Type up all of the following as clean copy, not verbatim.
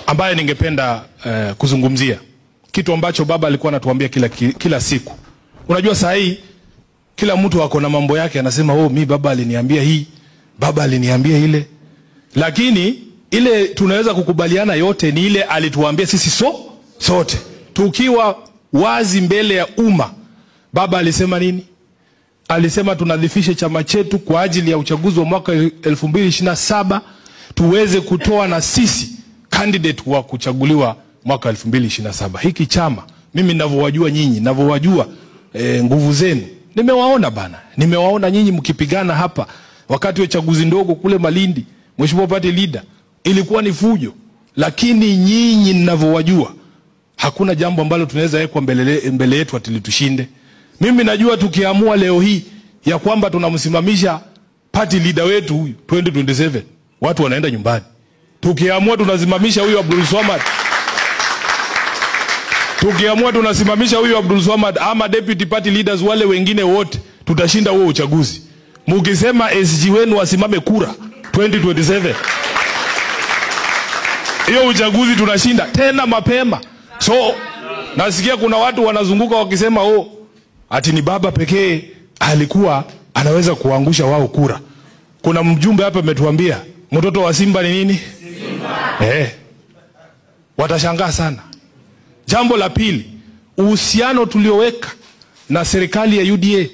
ambaye ningependa kuzungumzia. Kitu ambacho baba alikuwa anatuambia kila siku. Unajua saa hii kila mtu wako na mambo yake, anasema mi baba aliniambia hii, baba aliniambia ile. Lakini ile tunaweza kukubaliana yote ni ile alituambia sisi sote. Tukiwa wazi mbele ya umma. Baba alisema nini? Alisema tunadhifishe chama chetu kwa ajili ya uchaguzi wa mwaka 2027 tuweze kutoa na sisi candidate wa kuchaguliwa mwaka 2027. Hiki chama mimi ninavyowajua nyinyi, ninavyowajua nguvu zenu, nimewaona bana. Nimewaona nyinyi mkipigana hapa wakati wa chaguzi ndogo kule Malindi, Mheshimiwa Party Leader, ilikuwa ni fujo. Lakini nyinyi ninavyowajua, hakuna jambo ambalo tunaweza wekwa mbele yetu ati tushinde. Mimi najua tukiamua leo hii ya kwamba tunamsimamisha party leader wetu huyu 2027, watu wanaenda nyumbani. Tukiamua tunasimamisha huyu Abdul Swamad, tukiamua tunasimamisha huyu Abdul Swamad ama deputy party leaders wale wengine wote, tutashinda huo uchaguzi. Mukisema SG wenu wasimame kura 2027, hiyo uchaguzi tunashinda tena mapema. So nasikia kuna watu wanazunguka wakisema ati ni baba pekee alikuwa anaweza kuangusha wao kura. Kuna mjumbe hapa ametuambia mtoto wa Simba ni nini? Simba. Watashangaa sana. Jambo la pili, uhusiano tulioweka na serikali ya UDA.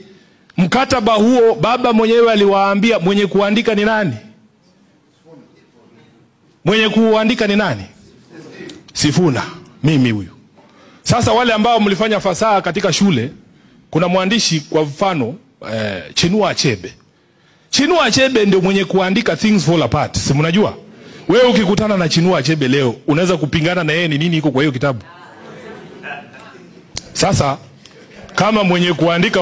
Mkataba huo baba mwenyewe aliwaambia mwenye kuandika ni nani? Mwenye kuandika ni nani? Sifuna, mimi huyu. Sasa wale ambao mlifanya fasaha katika shule, kuna mwandishi kwa mfano Chinua Achebe. Chinua Achebe ndio mwenye kuandika Things Fall Apart. Si mnajua? Wewe ukikutana na Chinua Achebe leo, unaweza kupingana na yeye ni nini iko kwa hiyo kitabu? Sasa kama mwenye kuandika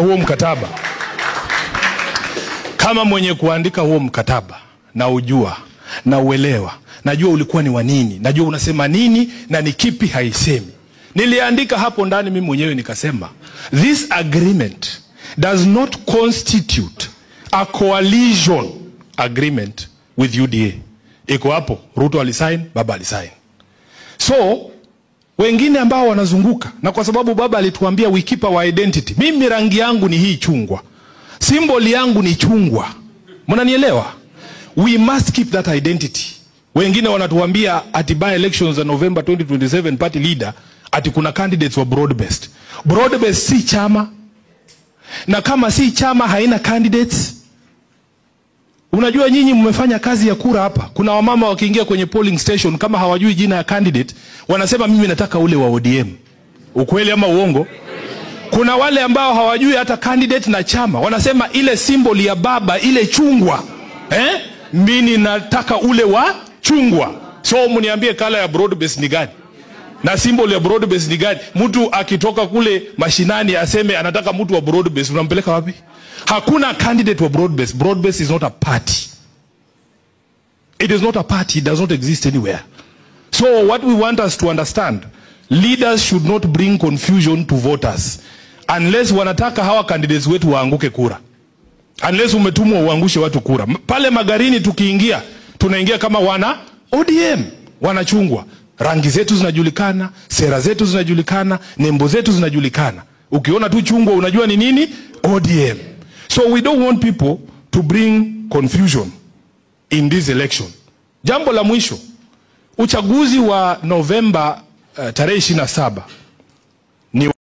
huo mkataba, na ujua, na uelewa, najua ulikuwa ni wa nini, najua unasema nini na ni kipi haisemi. Niliandika hapo ndani mimi mwenyewe nikasema, this agreement does not constitute a coalition agreement with UDA. Iko hapo, Ruto alisign, baba alisign. So wengine ambao wanazunguka, na kwa sababu baba alituambia we keep our identity. Mimi rangi yangu ni hii chungwa, symbol yangu ni chungwa. Mnanielewa? We must keep that identity. Wengine wanatuambia ati by elections za November 2027 party leader ati kuna candidates wa broad based. Broad based si chama. Na kama si chama haina candidates. Unajua nyinyi mmefanya kazi ya kura hapa. Kuna wamama wakiingia kwenye polling station kama hawajui jina ya candidate, wanasema mimi nataka ule wa ODM. Ukweli ama uongo? Kuna wale ambao hawajui hata candidate na chama, wanasema ile symbol ya baba, ile chungwa. Mimi nataka ule wa chungwa. So mniambie kala ya broad base ni gani? Na symbol ya broad base ni gani? Mtu akitoka kule mashinani aseme anataka mtu wa broad base, unampeleka wapi? Hakuna candidate wa broad base. Broad base is not a party. It is not a party. It does not exist anywhere. So what we want us to understand, leaders should not bring confusion to voters unless wanataka hawa candidates wetu waanguke kura. Unless umetumwa uangushe watu kura. Pale magarini tukiingia, tunaingia kama wana ODM, wanachungwa. Rangi zetu zinajulikana, sera zetu zinajulikana, nembo zetu zinajulikana. Ukiona tu chungwa unajua ni nini? ODM. So we don't want people to bring confusion in this election. Jambo la mwisho, uchaguzi wa Novemba tarehe 27